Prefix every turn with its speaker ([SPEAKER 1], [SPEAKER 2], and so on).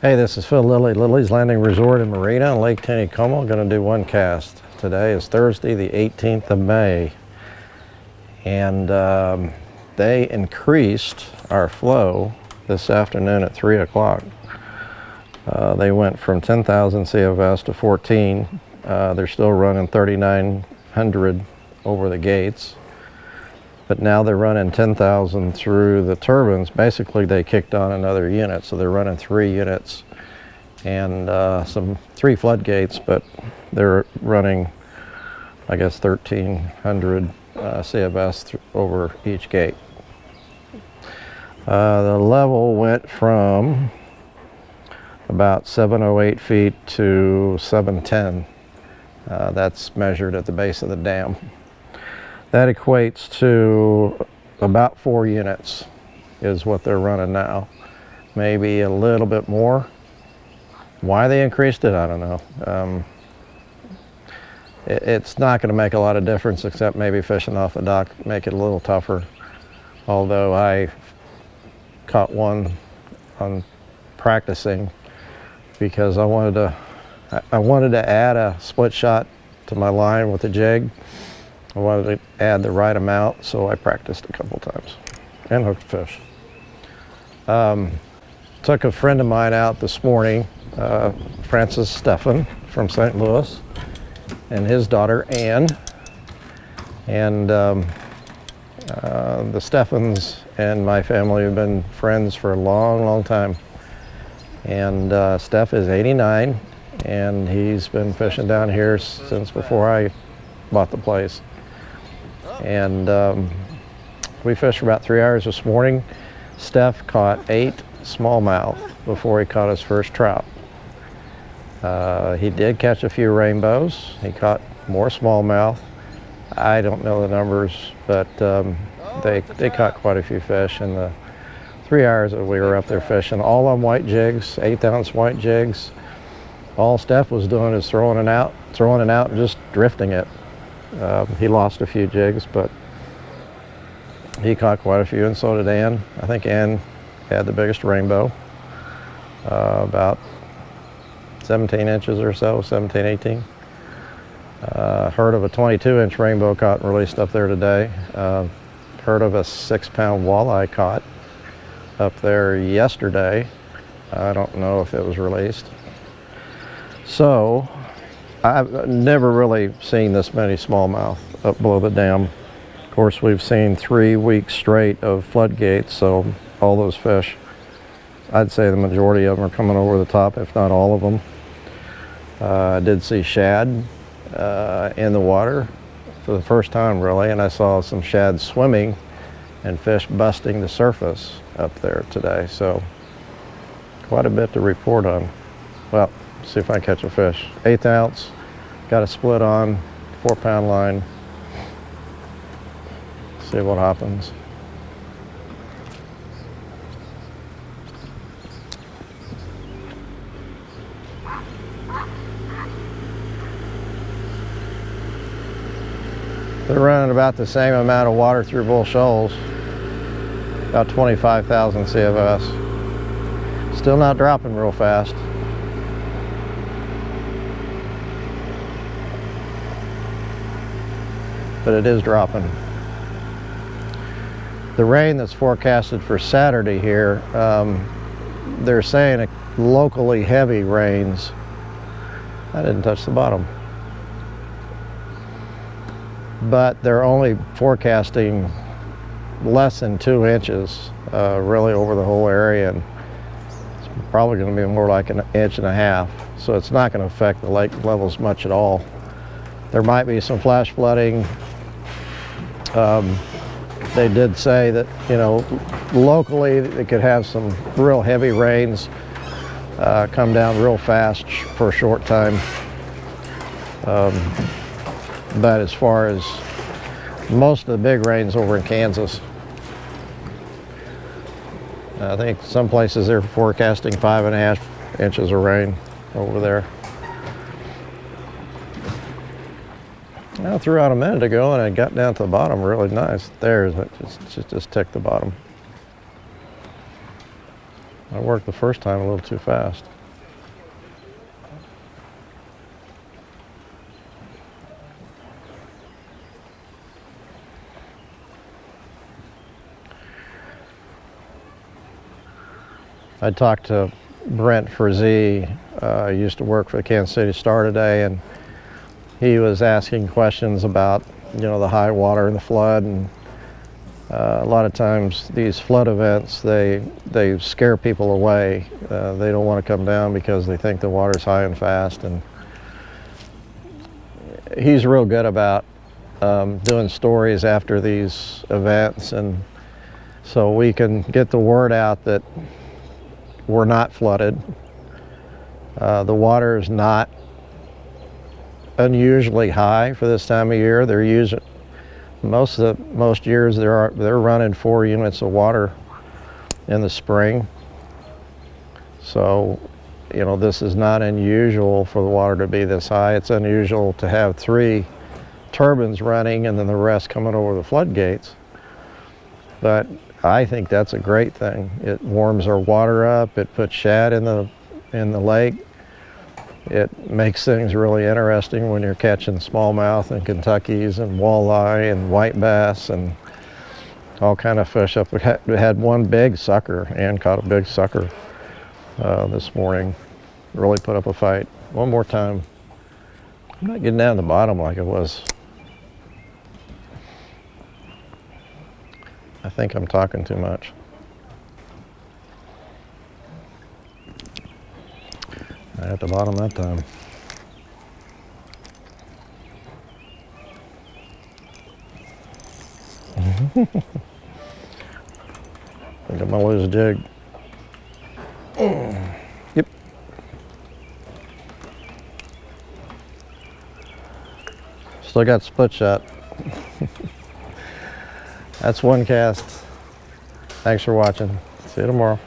[SPEAKER 1] Hey, this is Phil Lilley, Lilley's Landing Resort and Marina on Lake Taneycomo. Going to do one cast. Today is Thursday, the 18th of May, and they increased our flow this afternoon at 3 o'clock. They went from 10,000 CFS to 14. They're still running 3,900 over the gates, but now they're running 10,000 through the turbines. Basically, they kicked on another unit, so they're running 3 units and some 3 floodgates, but they're running, I guess, 1,300 CFS over each gate. The level went from about 708 feet to 710. That's measured at the base of the dam. That equates to about 4 units is what they're running now. Maybe a little bit more. Why they increased it, I don't know. It's not going to make a lot of difference, except maybe fishing off the dock, make it a little tougher. Although I caught one on practicing because I wanted to add a split shot to my line with a jig. I wanted to add the right amount, so I practiced a couple times and hooked fish. Took a friend of mine out this morning, Francis Stephan from St. Louis, and his daughter Ann. And the Stephans and my family have been friends for a long, long time. And Steph is 89, and he's been fishing down here since before I bought the place. And we fished for about 3 hours this morning. Steph caught 8 smallmouth before he caught his first trout. He did catch a few rainbows. He caught more smallmouth. I don't know the numbers, but they caught quite a few fish in the 3 hours that we were up there fishing, all on white jigs, 1/8-ounce white jigs. All Steph was doing is throwing it out and just drifting it. He lost a few jigs, but he caught quite a few, and so did Ann. I think Ann had the biggest rainbow, about 17 inches or so, 17, 18. Heard of a 22-inch rainbow caught and released up there today. Heard of a 6-pound walleye caught up there yesterday. I don't know if it was released. So I've never really seen this many smallmouth up below the dam. Of course, we've seen 3 weeks straight of floodgates, so all those fish, I'd say the majority of them are coming over the top, if not all of them. I did see shad in the water for the first time, really, and I saw some shad swimming and fish busting the surface up there today, so quite a bit to report on. Well, see if I can catch a fish. 1/8 ounce, got a split on, 4-pound line. See what happens. They're running about the same amount of water through Bull Shoals, about 25,000 CFS. Still not dropping real fast. But it is dropping. The rain that's forecasted for Saturday here, they're saying locally heavy rains. I didn't touch the bottom. But they're only forecasting less than 2 inches really over the whole area, and it's probably going to be more like 1.5 inches, so it's not going to affect the lake levels much at all. There might be some flash flooding. They did say that, you know, locally they could have some real heavy rains come down real fast for a short time. But as far as most of the big rains over in Kansas, I think some places they're forecasting 5.5 inches of rain over there. I threw out a minute ago and it got down to the bottom really nice. There's it, just ticked the bottom. I worked the first time a little too fast. I talked to Brent Frazee, used to work for the Kansas City Star today, and he was asking questions about, the high water and the flood. And a lot of times these flood events, they scare people away. They don't want to come down because they think the water's high and fast. And he's real good about doing stories after these events, and so we can get the word out that we're not flooded. The water is not unusually high for this time of year. They're using most years they're running 4 units of water in the spring. So, this is not unusual for the water to be this high. It's unusual to have 3 turbines running and then the rest coming over the floodgates. But I think that's a great thing. It warms our water up. It puts shad in the lake. It makes things really interesting when you're catching smallmouth and Kentuckys and walleye and white bass and all kind of fish up. We had one big sucker. Ann caught a big sucker this morning. Really put up a fight. One more time. I'm not getting down to the bottom like it was. I think I'm talking too much. At the bottom that time. I think I'm gonna lose a jig. Yep. Still got split shot. That's one cast. Thanks for watching. See you tomorrow.